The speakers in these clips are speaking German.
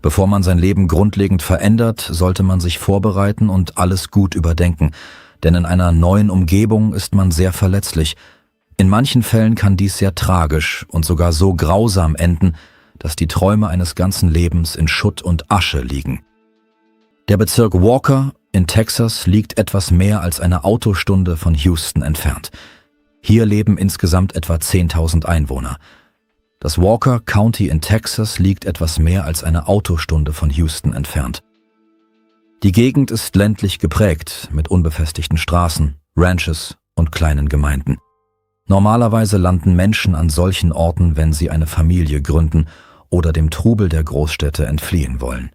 Bevor man sein Leben grundlegend verändert, sollte man sich vorbereiten und alles gut überdenken, denn in einer neuen Umgebung ist man sehr verletzlich. In manchen Fällen kann dies sehr tragisch und sogar so grausam enden, dass die Träume eines ganzen Lebens in Schutt und Asche liegen. Der Bezirk Walker in Texas liegt etwas mehr als eine Autostunde von Houston entfernt. Hier leben insgesamt etwa 10.000 Einwohner. Das Walker County in Texas liegt etwas mehr als eine Autostunde von Houston entfernt. Die Gegend ist ländlich geprägt, mit unbefestigten Straßen, Ranches und kleinen Gemeinden. Normalerweise landen Menschen an solchen Orten, wenn sie eine Familie gründen oder dem Trubel der Großstädte entfliehen wollen.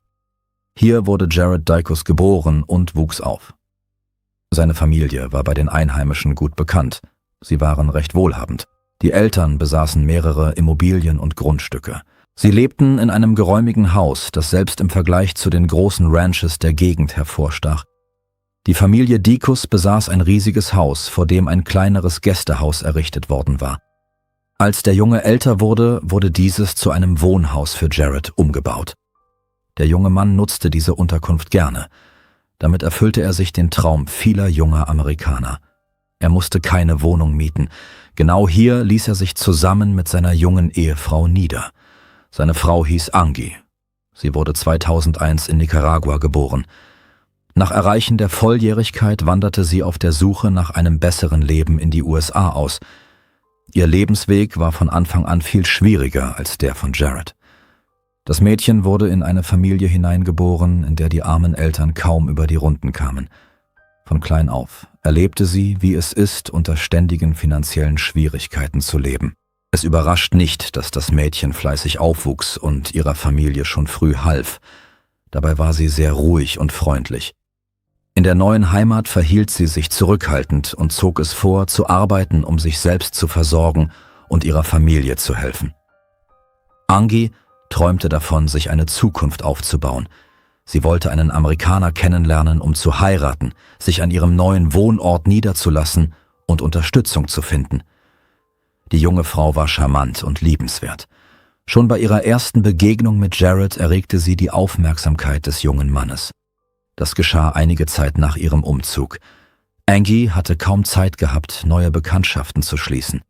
Hier wurde Jared Dicus geboren und wuchs auf. Seine Familie war bei den Einheimischen gut bekannt. Sie waren recht wohlhabend. Die Eltern besaßen mehrere Immobilien und Grundstücke. Sie lebten in einem geräumigen Haus, das selbst im Vergleich zu den großen Ranches der Gegend hervorstach. Die Familie Dicus besaß ein riesiges Haus, vor dem ein kleineres Gästehaus errichtet worden war. Als der Junge älter wurde, wurde dieses zu einem Wohnhaus für Jared umgebaut. Der junge Mann nutzte diese Unterkunft gerne. Damit erfüllte er sich den Traum vieler junger Amerikaner. Er musste keine Wohnung mieten. Genau hier ließ er sich zusammen mit seiner jungen Ehefrau nieder. Seine Frau hieß Angie. Sie wurde 2001 in Nicaragua geboren. Nach Erreichen der Volljährigkeit wanderte sie auf der Suche nach einem besseren Leben in die USA aus. Ihr Lebensweg war von Anfang an viel schwieriger als der von Jared. Das Mädchen wurde in eine Familie hineingeboren, in der die armen Eltern kaum über die Runden kamen. Von klein auf erlebte sie, wie es ist, unter ständigen finanziellen Schwierigkeiten zu leben. Es überrascht nicht, dass das Mädchen fleißig aufwuchs und ihrer Familie schon früh half. Dabei war sie sehr ruhig und freundlich. In der neuen Heimat verhielt sie sich zurückhaltend und zog es vor, zu arbeiten, um sich selbst zu versorgen und ihrer Familie zu helfen. Angie träumte davon, sich eine Zukunft aufzubauen. Sie wollte einen Amerikaner kennenlernen, um zu heiraten, sich an ihrem neuen Wohnort niederzulassen und Unterstützung zu finden. Die junge Frau war charmant und liebenswert. Schon bei ihrer ersten Begegnung mit Jared erregte sie die Aufmerksamkeit des jungen Mannes. Das geschah einige Zeit nach ihrem Umzug. Angie hatte kaum Zeit gehabt, neue Bekanntschaften zu schließen.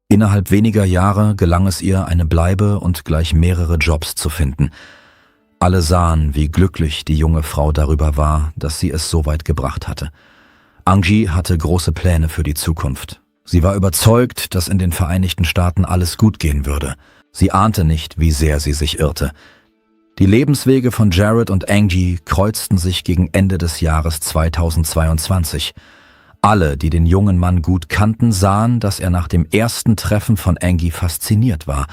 Innerhalb weniger Jahre gelang es ihr, eine Bleibe und gleich mehrere Jobs zu finden. Alle sahen, wie glücklich die junge Frau darüber war, dass sie es so weit gebracht hatte. Angie hatte große Pläne für die Zukunft. Sie war überzeugt, dass in den Vereinigten Staaten alles gut gehen würde. Sie ahnte nicht, wie sehr sie sich irrte. Die Lebenswege von Jared und Angie kreuzten sich gegen Ende des Jahres 2022. Alle, die den jungen Mann gut kannten, sahen, dass er nach dem ersten Treffen von Angie fasziniert war.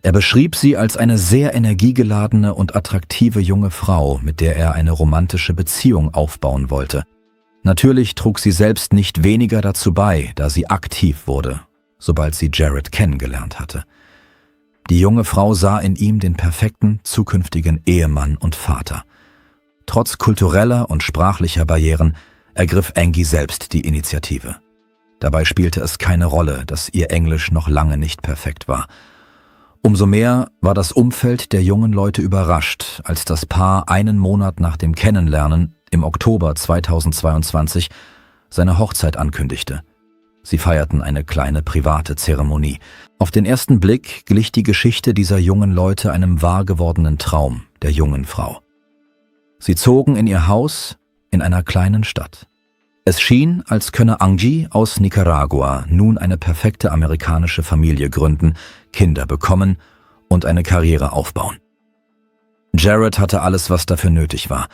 Er beschrieb sie als eine sehr energiegeladene und attraktive junge Frau, mit der er eine romantische Beziehung aufbauen wollte. Natürlich trug sie selbst nicht weniger dazu bei, da sie aktiv wurde, sobald sie Jared kennengelernt hatte. Die junge Frau sah in ihm den perfekten, zukünftigen Ehemann und Vater. Trotz kultureller und sprachlicher Barrieren ergriff Angie selbst die Initiative. Dabei spielte es keine Rolle, dass ihr Englisch noch lange nicht perfekt war. Umso mehr war das Umfeld der jungen Leute überrascht, als das Paar einen Monat nach dem Kennenlernen im Oktober 2022 seine Hochzeit ankündigte. Sie feierten eine kleine private Zeremonie. Auf den ersten Blick glich die Geschichte dieser jungen Leute einem wahr gewordenen Traum der jungen Frau. Sie zogen in ihr Haus in einer kleinen Stadt. Es schien, als könne Angie aus Nicaragua nun eine perfekte amerikanische Familie gründen, Kinder bekommen und eine Karriere aufbauen. Jared hatte alles, was dafür nötig war.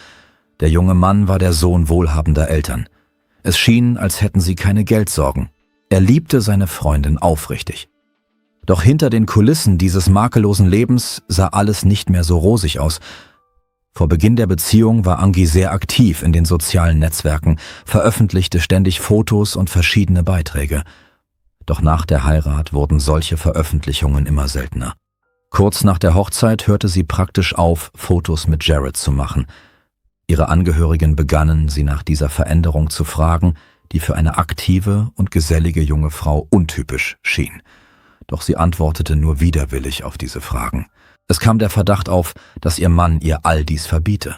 Der junge Mann war der Sohn wohlhabender Eltern. Es schien, als hätten sie keine Geldsorgen. Er liebte seine Freundin aufrichtig. Doch hinter den Kulissen dieses makellosen Lebens sah alles nicht mehr so rosig aus. Vor Beginn der Beziehung war Angie sehr aktiv in den sozialen Netzwerken, veröffentlichte ständig Fotos und verschiedene Beiträge. Doch nach der Heirat wurden solche Veröffentlichungen immer seltener. Kurz nach der Hochzeit hörte sie praktisch auf, Fotos mit Jared zu machen. Ihre Angehörigen begannen, sie nach dieser Veränderung zu fragen, die für eine aktive und gesellige junge Frau untypisch schien. Doch sie antwortete nur widerwillig auf diese Fragen. Es kam der Verdacht auf, dass ihr Mann ihr all dies verbiete.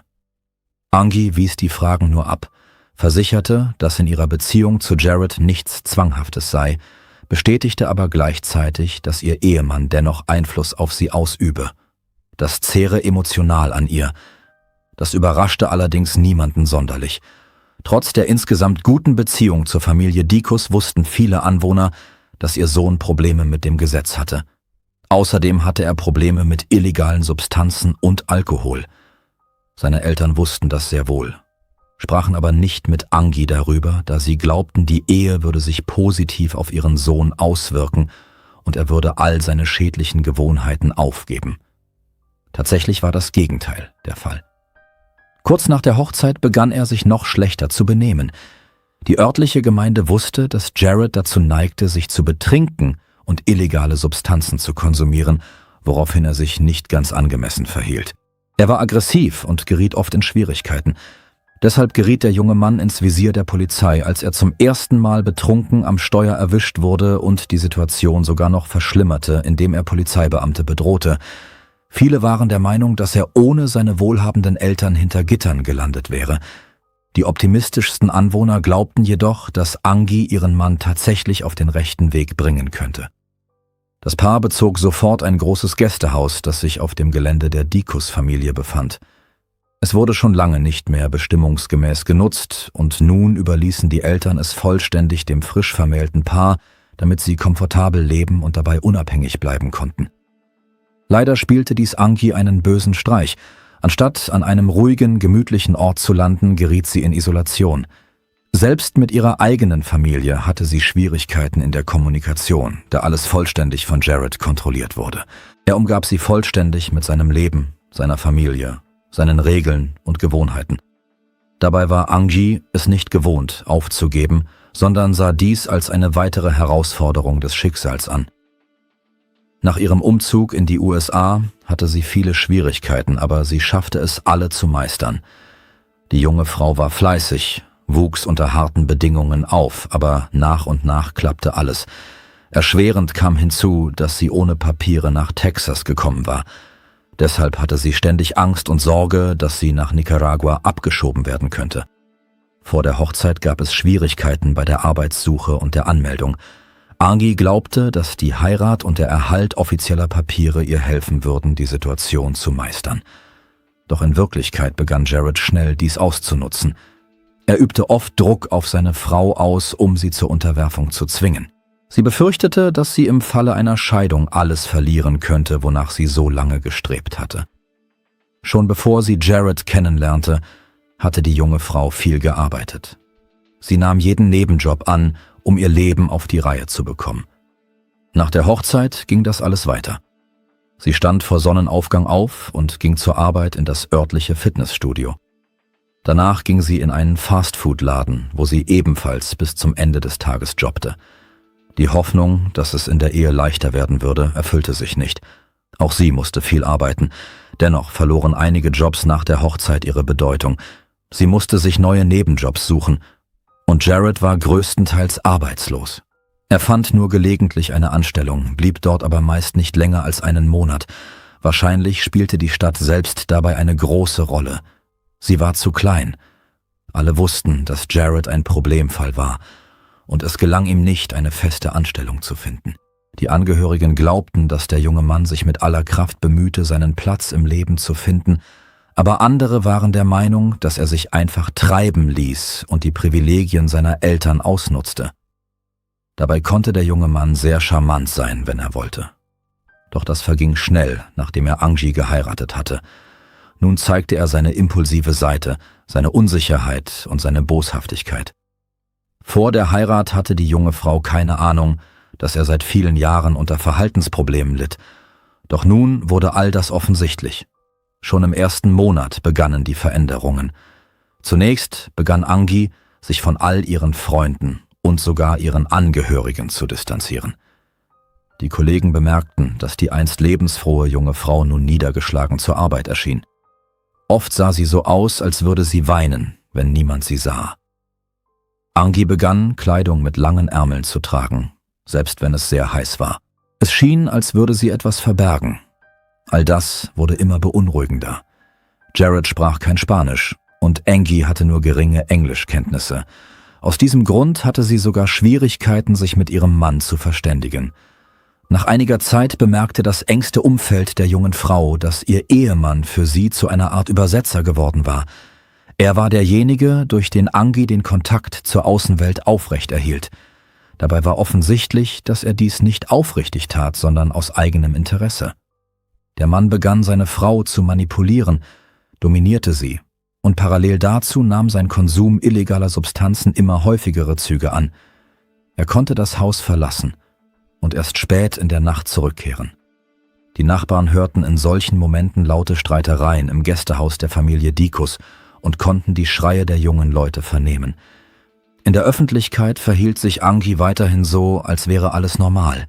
Angie wies die Fragen nur ab, versicherte, dass in ihrer Beziehung zu Jared nichts Zwanghaftes sei, bestätigte aber gleichzeitig, dass ihr Ehemann dennoch Einfluss auf sie ausübe. Das zehre emotional an ihr. Das überraschte allerdings niemanden sonderlich. Trotz der insgesamt guten Beziehung zur Familie Dicus wussten viele Anwohner, dass ihr Sohn Probleme mit dem Gesetz hatte. Außerdem hatte er Probleme mit illegalen Substanzen und Alkohol. Seine Eltern wussten das sehr wohl, sprachen aber nicht mit Angie darüber, da sie glaubten, die Ehe würde sich positiv auf ihren Sohn auswirken und er würde all seine schädlichen Gewohnheiten aufgeben. Tatsächlich war das Gegenteil der Fall. Kurz nach der Hochzeit begann er sich noch schlechter zu benehmen. Die örtliche Gemeinde wusste, dass Jared dazu neigte, sich zu betrinken und illegale Substanzen zu konsumieren, woraufhin er sich nicht ganz angemessen verhielt. Er war aggressiv und geriet oft in Schwierigkeiten. Deshalb geriet der junge Mann ins Visier der Polizei, als er zum ersten Mal betrunken am Steuer erwischt wurde und die Situation sogar noch verschlimmerte, indem er Polizeibeamte bedrohte. Viele waren der Meinung, dass er ohne seine wohlhabenden Eltern hinter Gittern gelandet wäre. Die optimistischsten Anwohner glaubten jedoch, dass Angie ihren Mann tatsächlich auf den rechten Weg bringen könnte. Das Paar bezog sofort ein großes Gästehaus, das sich auf dem Gelände der Dicus-Familie befand. Es wurde schon lange nicht mehr bestimmungsgemäß genutzt und nun überließen die Eltern es vollständig dem frisch vermählten Paar, damit sie komfortabel leben und dabei unabhängig bleiben konnten. Leider spielte dies Angie einen bösen Streich. Anstatt an einem ruhigen, gemütlichen Ort zu landen, geriet sie in Isolation. Selbst mit ihrer eigenen Familie hatte sie Schwierigkeiten in der Kommunikation, da alles vollständig von Jared kontrolliert wurde. Er umgab sie vollständig mit seinem Leben, seiner Familie, seinen Regeln und Gewohnheiten. Dabei war Angie es nicht gewohnt, aufzugeben, sondern sah dies als eine weitere Herausforderung des Schicksals an. Nach ihrem Umzug in die USA hatte sie viele Schwierigkeiten, aber sie schaffte es, alle zu meistern. Die junge Frau war fleißig, wuchs unter harten Bedingungen auf, aber nach und nach klappte alles. Erschwerend kam hinzu, dass sie ohne Papiere nach Texas gekommen war. Deshalb hatte sie ständig Angst und Sorge, dass sie nach Nicaragua abgeschoben werden könnte. Vor der Hochzeit gab es Schwierigkeiten bei der Arbeitssuche und der Anmeldung. Angie glaubte, dass die Heirat und der Erhalt offizieller Papiere ihr helfen würden, die Situation zu meistern. Doch in Wirklichkeit begann Jared schnell, dies auszunutzen. Er übte oft Druck auf seine Frau aus, um sie zur Unterwerfung zu zwingen. Sie befürchtete, dass sie im Falle einer Scheidung alles verlieren könnte, wonach sie so lange gestrebt hatte. Schon bevor sie Jared kennenlernte, hatte die junge Frau viel gearbeitet. Sie nahm jeden Nebenjob an, um ihr Leben auf die Reihe zu bekommen. Nach der Hochzeit ging das alles weiter. Sie stand vor Sonnenaufgang auf und ging zur Arbeit in das örtliche Fitnessstudio. Danach ging sie in einen Fastfood-Laden, wo sie ebenfalls bis zum Ende des Tages jobbte. Die Hoffnung, dass es in der Ehe leichter werden würde, erfüllte sich nicht. Auch sie musste viel arbeiten. Dennoch verloren einige Jobs nach der Hochzeit ihre Bedeutung. Sie musste sich neue Nebenjobs suchen. Und Jared war größtenteils arbeitslos. Er fand nur gelegentlich eine Anstellung, blieb dort aber meist nicht länger als einen Monat. Wahrscheinlich spielte die Stadt selbst dabei eine große Rolle. Sie war zu klein. Alle wussten, dass Jared ein Problemfall war, und es gelang ihm nicht, eine feste Anstellung zu finden. Die Angehörigen glaubten, dass der junge Mann sich mit aller Kraft bemühte, seinen Platz im Leben zu finden, aber andere waren der Meinung, dass er sich einfach treiben ließ und die Privilegien seiner Eltern ausnutzte. Dabei konnte der junge Mann sehr charmant sein, wenn er wollte. Doch das verging schnell, nachdem er Angie geheiratet hatte. Nun zeigte er seine impulsive Seite, seine Unsicherheit und seine Boshaftigkeit. Vor der Heirat hatte die junge Frau keine Ahnung, dass er seit vielen Jahren unter Verhaltensproblemen litt. Doch nun wurde all das offensichtlich. Schon im ersten Monat begannen die Veränderungen. Zunächst begann Angie, sich von all ihren Freunden und sogar ihren Angehörigen zu distanzieren. Die Kollegen bemerkten, dass die einst lebensfrohe junge Frau nun niedergeschlagen zur Arbeit erschien. Oft sah sie so aus, als würde sie weinen, wenn niemand sie sah. Angie begann, Kleidung mit langen Ärmeln zu tragen, selbst wenn es sehr heiß war. Es schien, als würde sie etwas verbergen. All das wurde immer beunruhigender. Jared sprach kein Spanisch und Angie hatte nur geringe Englischkenntnisse. Aus diesem Grund hatte sie sogar Schwierigkeiten, sich mit ihrem Mann zu verständigen. Nach einiger Zeit bemerkte das engste Umfeld der jungen Frau, dass ihr Ehemann für sie zu einer Art Übersetzer geworden war. Er war derjenige, durch den Angie den Kontakt zur Außenwelt aufrechterhielt. Dabei war offensichtlich, dass er dies nicht aufrichtig tat, sondern aus eigenem Interesse. Der Mann begann, seine Frau zu manipulieren, dominierte sie, und parallel dazu nahm sein Konsum illegaler Substanzen immer häufigere Züge an. Er konnte das Haus verlassen und erst spät in der Nacht zurückkehren. Die Nachbarn hörten in solchen Momenten laute Streitereien im Gästehaus der Familie Dicus und konnten die Schreie der jungen Leute vernehmen. In der Öffentlichkeit verhielt sich Angie weiterhin so, als wäre alles normal.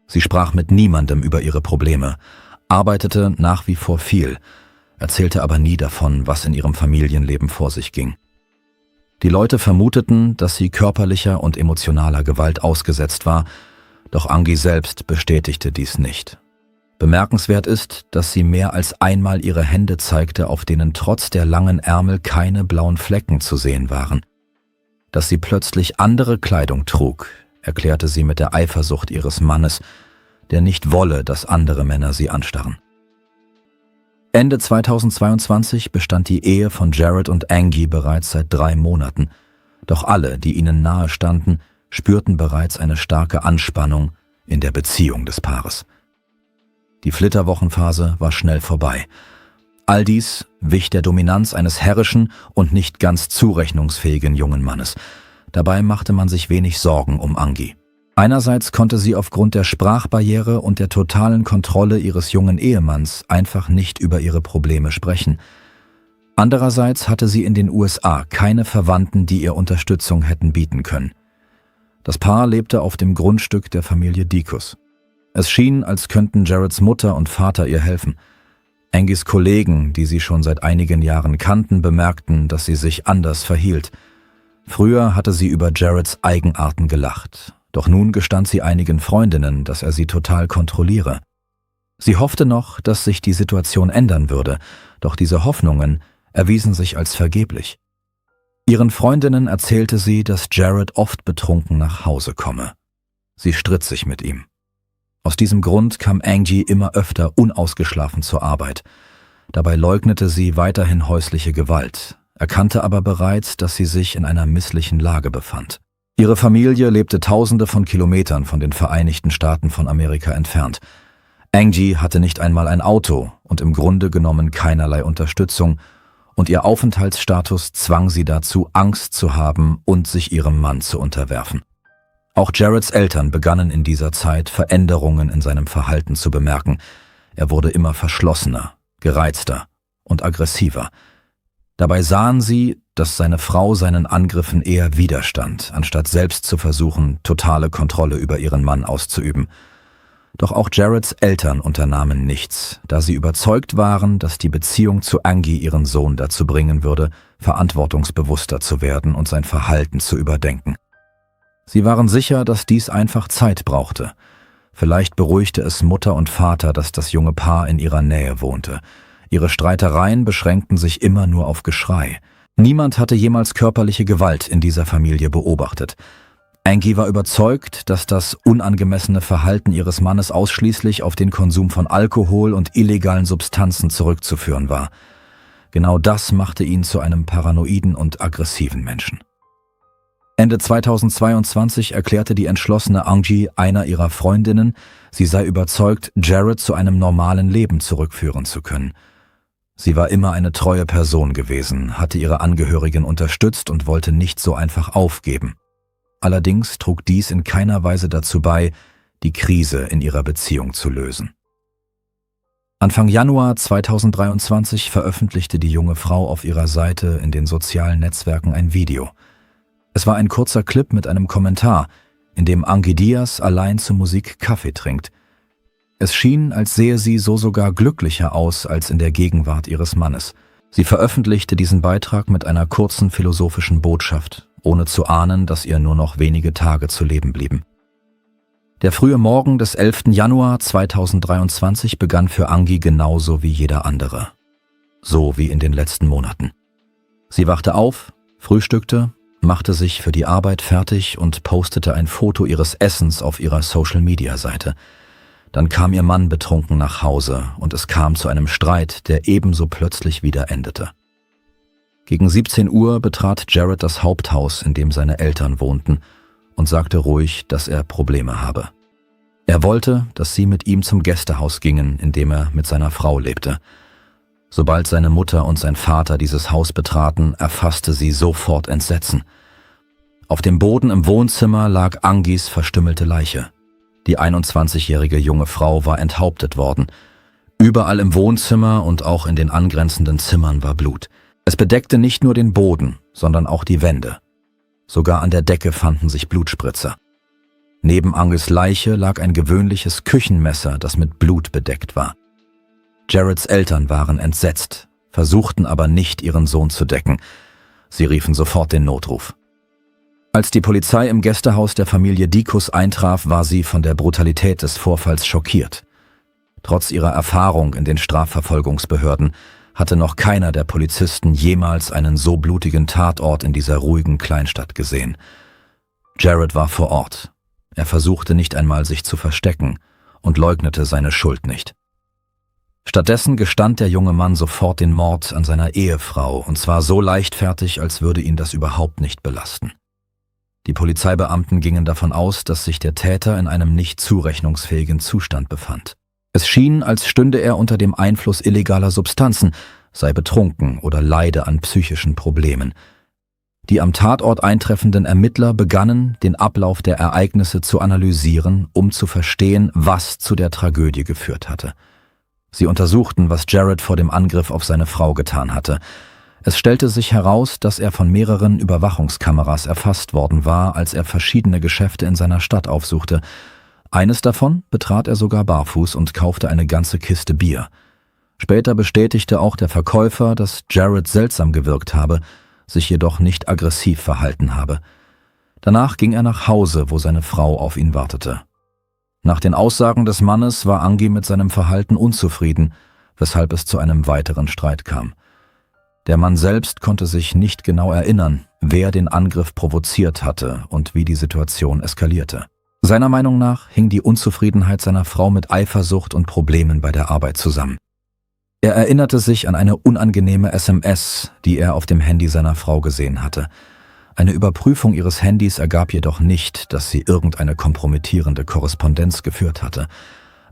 Sie sprach mit niemandem über ihre Probleme, arbeitete nach wie vor viel, erzählte aber nie davon, was in ihrem Familienleben vor sich ging. Die Leute vermuteten, dass sie körperlicher und emotionaler Gewalt ausgesetzt war, doch Angie selbst bestätigte dies nicht. Bemerkenswert ist, dass sie mehr als einmal ihre Hände zeigte, auf denen trotz der langen Ärmel keine blauen Flecken zu sehen waren. Dass sie plötzlich andere Kleidung trug, erklärte sie mit der Eifersucht ihres Mannes, der nicht wolle, dass andere Männer sie anstarren. Ende 2022 bestand die Ehe von Jared und Angie bereits seit 3 Monaten, doch alle, die ihnen nahe standen, spürten bereits eine starke Anspannung in der Beziehung des Paares. Die Flitterwochenphase war schnell vorbei. All dies wich der Dominanz eines herrischen und nicht ganz zurechnungsfähigen jungen Mannes. Dabei machte man sich wenig Sorgen um Angie. Einerseits konnte sie aufgrund der Sprachbarriere und der totalen Kontrolle ihres jungen Ehemanns einfach nicht über ihre Probleme sprechen. Andererseits hatte sie in den USA keine Verwandten, die ihr Unterstützung hätten bieten können. Das Paar lebte auf dem Grundstück der Familie Dicus. Es schien, als könnten Jareds Mutter und Vater ihr helfen. Angies Kollegen, die sie schon seit einigen Jahren kannten, bemerkten, dass sie sich anders verhielt. Früher hatte sie über Jareds Eigenarten gelacht, doch nun gestand sie einigen Freundinnen, dass er sie total kontrolliere. Sie hoffte noch, dass sich die Situation ändern würde, doch diese Hoffnungen erwiesen sich als vergeblich. Ihren Freundinnen erzählte sie, dass Jared oft betrunken nach Hause komme. Sie stritt sich mit ihm. Aus diesem Grund kam Angie immer öfter unausgeschlafen zur Arbeit. Dabei leugnete sie weiterhin häusliche Gewalt, erkannte aber bereits, dass sie sich in einer misslichen Lage befand. Ihre Familie lebte Tausende von Kilometern von den Vereinigten Staaten von Amerika entfernt. Angie hatte nicht einmal ein Auto und im Grunde genommen keinerlei Unterstützung, und ihr Aufenthaltsstatus zwang sie dazu, Angst zu haben und sich ihrem Mann zu unterwerfen. Auch Jareds Eltern begannen in dieser Zeit Veränderungen in seinem Verhalten zu bemerken. Er wurde immer verschlossener, gereizter und aggressiver. Dabei sahen sie, dass seine Frau seinen Angriffen eher widerstand, anstatt selbst zu versuchen, totale Kontrolle über ihren Mann auszuüben. Doch auch Jareds Eltern unternahmen nichts, da sie überzeugt waren, dass die Beziehung zu Angie ihren Sohn dazu bringen würde, verantwortungsbewusster zu werden und sein Verhalten zu überdenken. Sie waren sicher, dass dies einfach Zeit brauchte. Vielleicht beruhigte es Mutter und Vater, dass das junge Paar in ihrer Nähe wohnte. Ihre Streitereien beschränkten sich immer nur auf Geschrei. Niemand hatte jemals körperliche Gewalt in dieser Familie beobachtet. Angie war überzeugt, dass das unangemessene Verhalten ihres Mannes ausschließlich auf den Konsum von Alkohol und illegalen Substanzen zurückzuführen war. Genau das machte ihn zu einem paranoiden und aggressiven Menschen. Ende 2022 erklärte die entschlossene Angie einer ihrer Freundinnen, sie sei überzeugt, Jared zu einem normalen Leben zurückführen zu können. Sie war immer eine treue Person gewesen, hatte ihre Angehörigen unterstützt und wollte nicht so einfach aufgeben. Allerdings trug dies in keiner Weise dazu bei, die Krise in ihrer Beziehung zu lösen. Anfang Januar 2023 veröffentlichte die junge Frau auf ihrer Seite in den sozialen Netzwerken ein Video. Es war ein kurzer Clip mit einem Kommentar, in dem Angie Diaz allein zur Musik Kaffee trinkt. Es schien, als sähe sie so sogar glücklicher aus als in der Gegenwart ihres Mannes. Sie veröffentlichte diesen Beitrag mit einer kurzen philosophischen Botschaft, ohne zu ahnen, dass ihr nur noch wenige Tage zu leben blieben. Der frühe Morgen des 11. Januar 2023 begann für Angie genauso wie jeder andere. So wie in den letzten Monaten. Sie wachte auf, frühstückte, machte sich für die Arbeit fertig und postete ein Foto ihres Essens auf ihrer Social-Media-Seite. Dann kam ihr Mann betrunken nach Hause und es kam zu einem Streit, der ebenso plötzlich wieder endete. Gegen 17 Uhr betrat Jared das Haupthaus, in dem seine Eltern wohnten, und sagte ruhig, dass er Probleme habe. Er wollte, dass sie mit ihm zum Gästehaus gingen, in dem er mit seiner Frau lebte. Sobald seine Mutter und sein Vater dieses Haus betraten, erfasste sie sofort Entsetzen. Auf dem Boden im Wohnzimmer lag Angies verstümmelte Leiche. Die 21-jährige junge Frau war enthauptet worden. Überall im Wohnzimmer und auch in den angrenzenden Zimmern war Blut. Es bedeckte nicht nur den Boden, sondern auch die Wände. Sogar an der Decke fanden sich Blutspritzer. Neben Angies Leiche lag ein gewöhnliches Küchenmesser, das mit Blut bedeckt war. Jareds Eltern waren entsetzt, versuchten aber nicht, ihren Sohn zu decken. Sie riefen sofort den Notruf. Als die Polizei im Gästehaus der Familie Dicus eintraf, war sie von der Brutalität des Vorfalls schockiert. Trotz ihrer Erfahrung in den Strafverfolgungsbehörden hatte noch keiner der Polizisten jemals einen so blutigen Tatort in dieser ruhigen Kleinstadt gesehen. Jared war vor Ort. Er versuchte nicht einmal, sich zu verstecken und leugnete seine Schuld nicht. Stattdessen gestand der junge Mann sofort den Mord an seiner Ehefrau, und zwar so leichtfertig, als würde ihn das überhaupt nicht belasten. Die Polizeibeamten gingen davon aus, dass sich der Täter in einem nicht zurechnungsfähigen Zustand befand. Es schien, als stünde er unter dem Einfluss illegaler Substanzen, sei betrunken oder leide an psychischen Problemen. Die am Tatort eintreffenden Ermittler begannen, den Ablauf der Ereignisse zu analysieren, um zu verstehen, was zu der Tragödie geführt hatte. Sie untersuchten, was Jared vor dem Angriff auf seine Frau getan hatte. Es stellte sich heraus, dass er von mehreren Überwachungskameras erfasst worden war, als er verschiedene Geschäfte in seiner Stadt aufsuchte. Eines davon betrat er sogar barfuß und kaufte eine ganze Kiste Bier. Später bestätigte auch der Verkäufer, dass Jared seltsam gewirkt habe, sich jedoch nicht aggressiv verhalten habe. Danach ging er nach Hause, wo seine Frau auf ihn wartete. Nach den Aussagen des Mannes war Angie mit seinem Verhalten unzufrieden, weshalb es zu einem weiteren Streit kam. Der Mann selbst konnte sich nicht genau erinnern, wer den Angriff provoziert hatte und wie die Situation eskalierte. Seiner Meinung nach hing die Unzufriedenheit seiner Frau mit Eifersucht und Problemen bei der Arbeit zusammen. Er erinnerte sich an eine unangenehme SMS, die er auf dem Handy seiner Frau gesehen hatte. Eine Überprüfung ihres Handys ergab jedoch nicht, dass sie irgendeine kompromittierende Korrespondenz geführt hatte.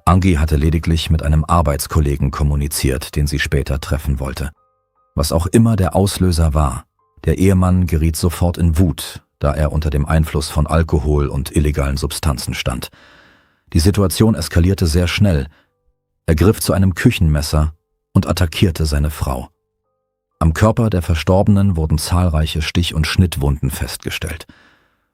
Angie hatte lediglich mit einem Arbeitskollegen kommuniziert, den sie später treffen wollte. Was auch immer der Auslöser war, der Ehemann geriet sofort in Wut, da er unter dem Einfluss von Alkohol und illegalen Substanzen stand. Die Situation eskalierte sehr schnell. Er griff zu einem Küchenmesser und attackierte seine Frau. Am Körper der Verstorbenen wurden zahlreiche Stich- und Schnittwunden festgestellt.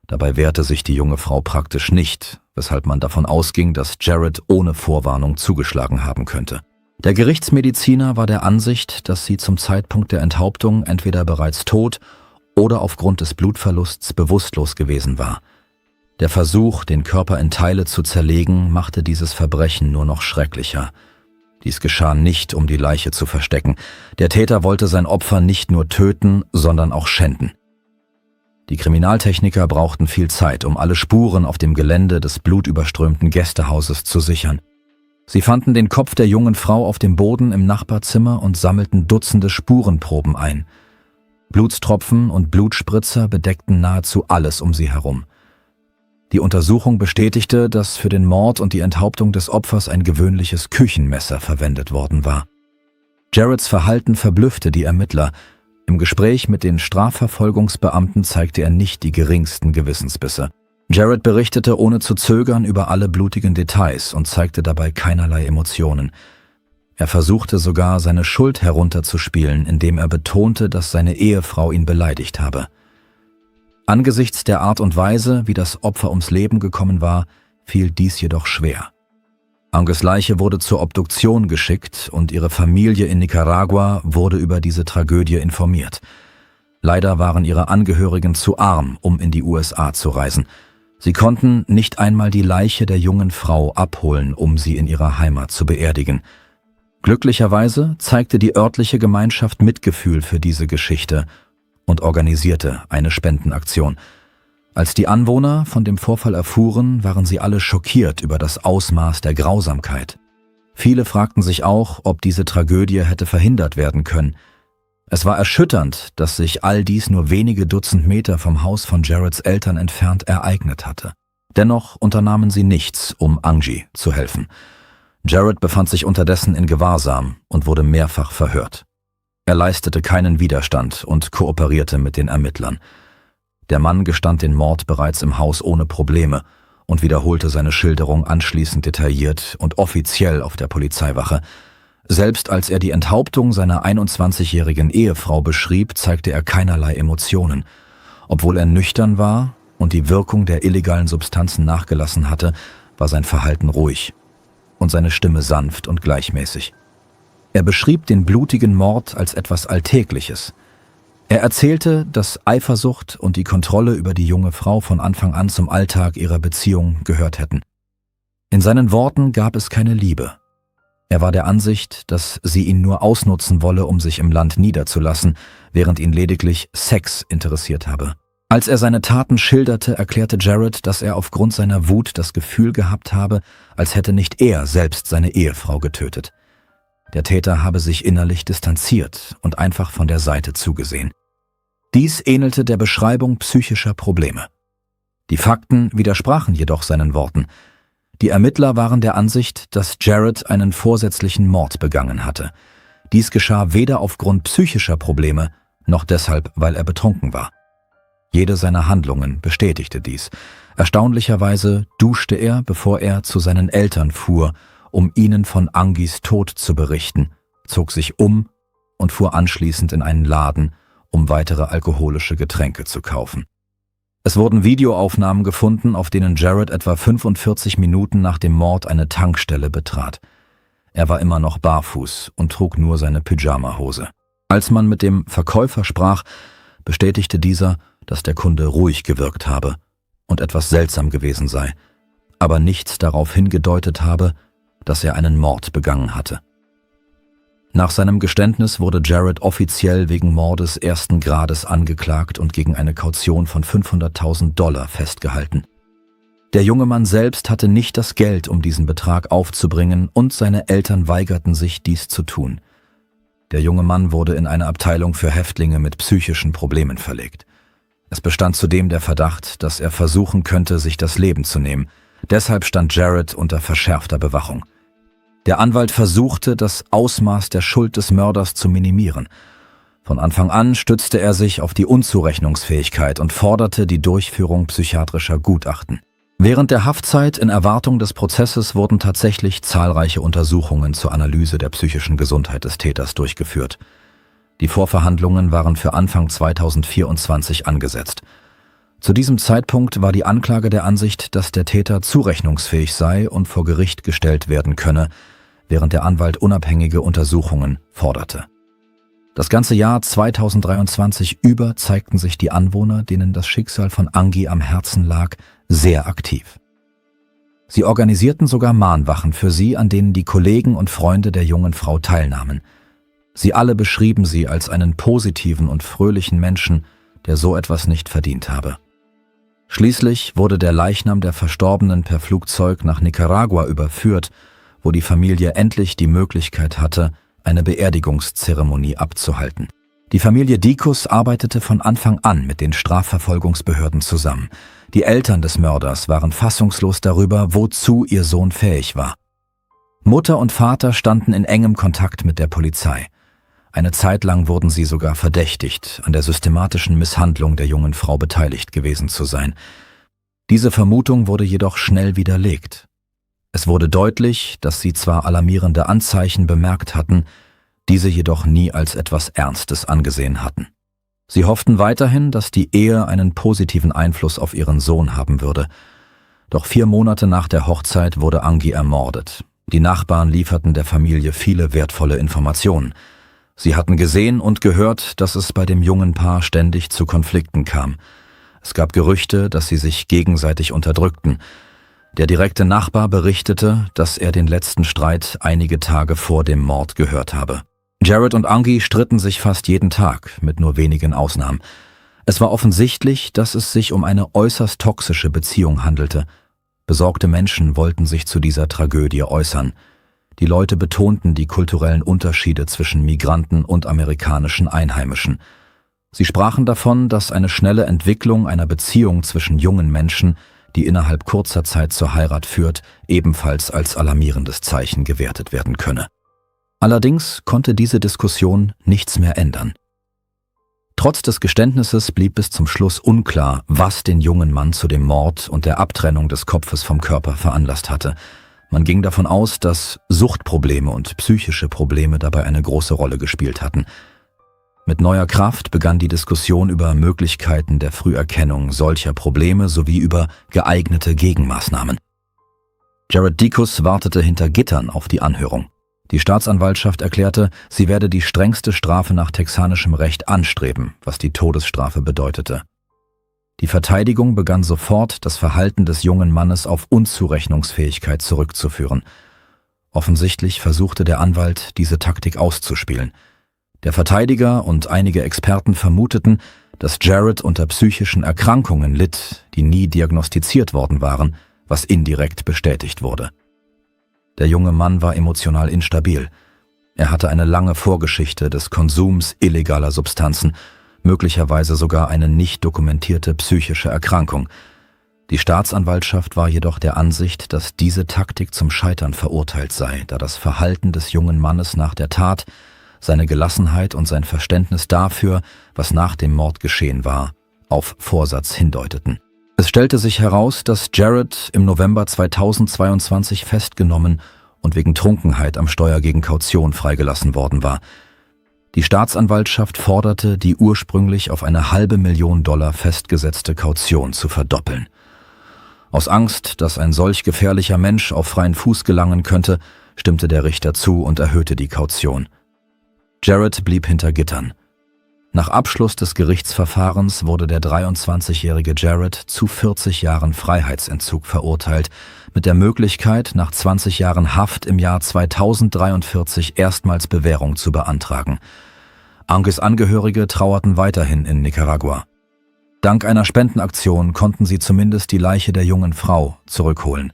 Dabei wehrte sich die junge Frau praktisch nicht, weshalb man davon ausging, dass Jared ohne Vorwarnung zugeschlagen haben könnte. Der Gerichtsmediziner war der Ansicht, dass sie zum Zeitpunkt der Enthauptung entweder bereits tot oder aufgrund des Blutverlusts bewusstlos gewesen war. Der Versuch, den Körper in Teile zu zerlegen, machte dieses Verbrechen nur noch schrecklicher. Dies geschah nicht, um die Leiche zu verstecken. Der Täter wollte sein Opfer nicht nur töten, sondern auch schänden. Die Kriminaltechniker brauchten viel Zeit, um alle Spuren auf dem Gelände des blutüberströmten Gästehauses zu sichern. Sie fanden den Kopf der jungen Frau auf dem Boden im Nachbarzimmer und sammelten Dutzende Spurenproben ein. Blutstropfen und Blutspritzer bedeckten nahezu alles um sie herum. Die Untersuchung bestätigte, dass für den Mord und die Enthauptung des Opfers ein gewöhnliches Küchenmesser verwendet worden war. Jareds Verhalten verblüffte die Ermittler. Im Gespräch mit den Strafverfolgungsbeamten zeigte er nicht die geringsten Gewissensbisse. Jared berichtete ohne zu zögern über alle blutigen Details und zeigte dabei keinerlei Emotionen. Er versuchte sogar, seine Schuld herunterzuspielen, indem er betonte, dass seine Ehefrau ihn beleidigt habe. Angesichts der Art und Weise, wie das Opfer ums Leben gekommen war, fiel dies jedoch schwer. Angies Leiche wurde zur Obduktion geschickt und ihre Familie in Nicaragua wurde über diese Tragödie informiert. Leider waren ihre Angehörigen zu arm, um in die USA zu reisen. Sie konnten nicht einmal die Leiche der jungen Frau abholen, um sie in ihrer Heimat zu beerdigen. Glücklicherweise zeigte die örtliche Gemeinschaft Mitgefühl für diese Geschichte und organisierte eine Spendenaktion. Als die Anwohner von dem Vorfall erfuhren, waren sie alle schockiert über das Ausmaß der Grausamkeit. Viele fragten sich auch, ob diese Tragödie hätte verhindert werden können. Es war erschütternd, dass sich all dies nur wenige Dutzend Meter vom Haus von Jareds Eltern entfernt ereignet hatte. Dennoch unternahmen sie nichts, um Angie zu helfen. Jared befand sich unterdessen in Gewahrsam und wurde mehrfach verhört. Er leistete keinen Widerstand und kooperierte mit den Ermittlern. Der Mann gestand den Mord bereits im Haus ohne Probleme und wiederholte seine Schilderung anschließend detailliert und offiziell auf der Polizeiwache. Selbst als er die Enthauptung seiner 21-jährigen Ehefrau beschrieb, zeigte er keinerlei Emotionen. Obwohl er nüchtern war und die Wirkung der illegalen Substanzen nachgelassen hatte, war sein Verhalten ruhig und seine Stimme sanft und gleichmäßig. Er beschrieb den blutigen Mord als etwas Alltägliches. Er erzählte, dass Eifersucht und die Kontrolle über die junge Frau von Anfang an zum Alltag ihrer Beziehung gehört hätten. In seinen Worten gab es keine Liebe. Er war der Ansicht, dass sie ihn nur ausnutzen wolle, um sich im Land niederzulassen, während ihn lediglich Sex interessiert habe. Als er seine Taten schilderte, erklärte Jared, dass er aufgrund seiner Wut das Gefühl gehabt habe, als hätte nicht er selbst seine Ehefrau getötet. Der Täter habe sich innerlich distanziert und einfach von der Seite zugesehen. Dies ähnelte der Beschreibung psychischer Probleme. Die Fakten widersprachen jedoch seinen Worten. Die Ermittler waren der Ansicht, dass Jared einen vorsätzlichen Mord begangen hatte. Dies geschah weder aufgrund psychischer Probleme, noch deshalb, weil er betrunken war. Jede seiner Handlungen bestätigte dies. Erstaunlicherweise duschte er, bevor er zu seinen Eltern fuhr, um ihnen von Angies Tod zu berichten, zog sich um und fuhr anschließend in einen Laden, um weitere alkoholische Getränke zu kaufen. Es wurden Videoaufnahmen gefunden, auf denen Jared etwa 45 Minuten nach dem Mord eine Tankstelle betrat. Er war immer noch barfuß und trug nur seine Pyjamahose. Als man mit dem Verkäufer sprach, bestätigte dieser, dass der Kunde ruhig gewirkt habe und etwas seltsam gewesen sei, aber nichts darauf hingedeutet habe, dass er einen Mord begangen hatte. Nach seinem Geständnis wurde Jared offiziell wegen Mordes ersten Grades angeklagt und gegen eine Kaution von $500.000 festgehalten. Der junge Mann selbst hatte nicht das Geld, um diesen Betrag aufzubringen, und seine Eltern weigerten sich, dies zu tun. Der junge Mann wurde in eine Abteilung für Häftlinge mit psychischen Problemen verlegt. Es bestand zudem der Verdacht, dass er versuchen könnte, sich das Leben zu nehmen. Deshalb stand Jared unter verschärfter Bewachung. Der Anwalt versuchte, das Ausmaß der Schuld des Mörders zu minimieren. Von Anfang an stützte er sich auf die Unzurechnungsfähigkeit und forderte die Durchführung psychiatrischer Gutachten. Während der Haftzeit in Erwartung des Prozesses wurden tatsächlich zahlreiche Untersuchungen zur Analyse der psychischen Gesundheit des Täters durchgeführt. Die Vorverhandlungen waren für Anfang 2024 angesetzt. Zu diesem Zeitpunkt war die Anklage der Ansicht, dass der Täter zurechnungsfähig sei und vor Gericht gestellt werden könne, während der Anwalt unabhängige Untersuchungen forderte. Das ganze Jahr 2023 über zeigten sich die Anwohner, denen das Schicksal von Angie am Herzen lag, sehr aktiv. Sie organisierten sogar Mahnwachen für sie, an denen die Kollegen und Freunde der jungen Frau teilnahmen. Sie alle beschrieben sie als einen positiven und fröhlichen Menschen, der so etwas nicht verdient habe. Schließlich wurde der Leichnam der Verstorbenen per Flugzeug nach Nicaragua überführt, wo die Familie endlich die Möglichkeit hatte, eine Beerdigungszeremonie abzuhalten. Die Familie Dicus arbeitete von Anfang an mit den Strafverfolgungsbehörden zusammen. Die Eltern des Mörders waren fassungslos darüber, wozu ihr Sohn fähig war. Mutter und Vater standen in engem Kontakt mit der Polizei. Eine Zeit lang wurden sie sogar verdächtigt, an der systematischen Misshandlung der jungen Frau beteiligt gewesen zu sein. Diese Vermutung wurde jedoch schnell widerlegt. Es wurde deutlich, dass sie zwar alarmierende Anzeichen bemerkt hatten, diese jedoch nie als etwas Ernstes angesehen hatten. Sie hofften weiterhin, dass die Ehe einen positiven Einfluss auf ihren Sohn haben würde. Doch 4 Monate nach der Hochzeit wurde Angie ermordet. Die Nachbarn lieferten der Familie viele wertvolle Informationen. Sie hatten gesehen und gehört, dass es bei dem jungen Paar ständig zu Konflikten kam. Es gab Gerüchte, dass sie sich gegenseitig unterdrückten. Der direkte Nachbar berichtete, dass er den letzten Streit einige Tage vor dem Mord gehört habe. Jared und Angie stritten sich fast jeden Tag, mit nur wenigen Ausnahmen. Es war offensichtlich, dass es sich um eine äußerst toxische Beziehung handelte. Besorgte Menschen wollten sich zu dieser Tragödie äußern. Die Leute betonten die kulturellen Unterschiede zwischen Migranten und amerikanischen Einheimischen. Sie sprachen davon, dass eine schnelle Entwicklung einer Beziehung zwischen jungen Menschen, die innerhalb kurzer Zeit zur Heirat führt, ebenfalls als alarmierendes Zeichen gewertet werden könne. Allerdings konnte diese Diskussion nichts mehr ändern. Trotz des Geständnisses blieb bis zum Schluss unklar, was den jungen Mann zu dem Mord und der Abtrennung des Kopfes vom Körper veranlasst hatte. Man ging davon aus, dass Suchtprobleme und psychische Probleme dabei eine große Rolle gespielt hatten. Mit neuer Kraft begann die Diskussion über Möglichkeiten der Früherkennung solcher Probleme sowie über geeignete Gegenmaßnahmen. Jared Dicus wartete hinter Gittern auf die Anhörung. Die Staatsanwaltschaft erklärte, sie werde die strengste Strafe nach texanischem Recht anstreben, was die Todesstrafe bedeutete. Die Verteidigung begann sofort, das Verhalten des jungen Mannes auf Unzurechnungsfähigkeit zurückzuführen. Offensichtlich versuchte der Anwalt, diese Taktik auszuspielen. Der Verteidiger und einige Experten vermuteten, dass Jared unter psychischen Erkrankungen litt, die nie diagnostiziert worden waren, was indirekt bestätigt wurde. Der junge Mann war emotional instabil. Er hatte eine lange Vorgeschichte des Konsums illegaler Substanzen, möglicherweise sogar eine nicht dokumentierte psychische Erkrankung. Die Staatsanwaltschaft war jedoch der Ansicht, dass diese Taktik zum Scheitern verurteilt sei, da das Verhalten des jungen Mannes nach der Tat, seine Gelassenheit und sein Verständnis dafür, was nach dem Mord geschehen war, auf Vorsatz hindeuteten. Es stellte sich heraus, dass Jared im November 2022 festgenommen und wegen Trunkenheit am Steuer gegen Kaution freigelassen worden war. Die Staatsanwaltschaft forderte, die ursprünglich auf eine $500.000 festgesetzte Kaution zu verdoppeln. Aus Angst, dass ein solch gefährlicher Mensch auf freien Fuß gelangen könnte, stimmte der Richter zu und erhöhte die Kaution. Jared blieb hinter Gittern. Nach Abschluss des Gerichtsverfahrens wurde der 23-jährige Jared zu 40 Jahren Freiheitsentzug verurteilt, mit der Möglichkeit, nach 20 Jahren Haft im Jahr 2043 erstmals Bewährung zu beantragen. Angies Angehörige trauerten weiterhin in Nicaragua. Dank einer Spendenaktion konnten sie zumindest die Leiche der jungen Frau zurückholen.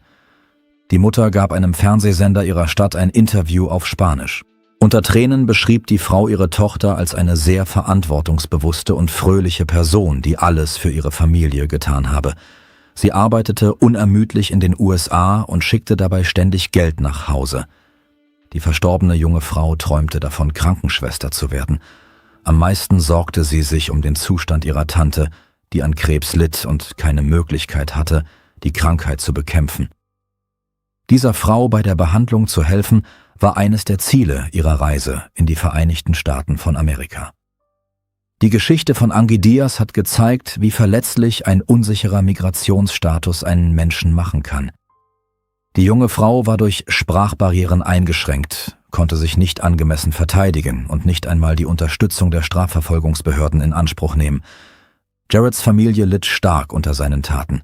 Die Mutter gab einem Fernsehsender ihrer Stadt ein Interview auf Spanisch. Unter Tränen beschrieb die Frau ihre Tochter als eine sehr verantwortungsbewusste und fröhliche Person, die alles für ihre Familie getan habe. Sie arbeitete unermüdlich in den USA und schickte dabei ständig Geld nach Hause. Die verstorbene junge Frau träumte davon, Krankenschwester zu werden. Am meisten sorgte sie sich um den Zustand ihrer Tante, die an Krebs litt und keine Möglichkeit hatte, die Krankheit zu bekämpfen. Dieser Frau bei der Behandlung zu helfen, war eines der Ziele ihrer Reise in die Vereinigten Staaten von Amerika. Die Geschichte von Angie Diaz hat gezeigt, wie verletzlich ein unsicherer Migrationsstatus einen Menschen machen kann. Die junge Frau war durch Sprachbarrieren eingeschränkt, konnte sich nicht angemessen verteidigen und nicht einmal die Unterstützung der Strafverfolgungsbehörden in Anspruch nehmen. Jareds Familie litt stark unter seinen Taten.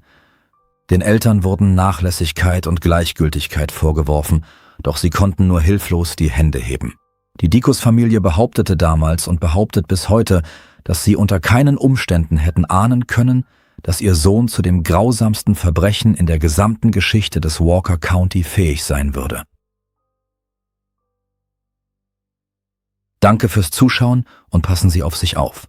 Den Eltern wurden Nachlässigkeit und Gleichgültigkeit vorgeworfen, doch sie konnten nur hilflos die Hände heben. Die Dicus-Familie behauptete damals und behauptet bis heute, dass sie unter keinen Umständen hätten ahnen können, dass ihr Sohn zu dem grausamsten Verbrechen in der gesamten Geschichte des Walker County fähig sein würde. Danke fürs Zuschauen und passen Sie auf sich auf.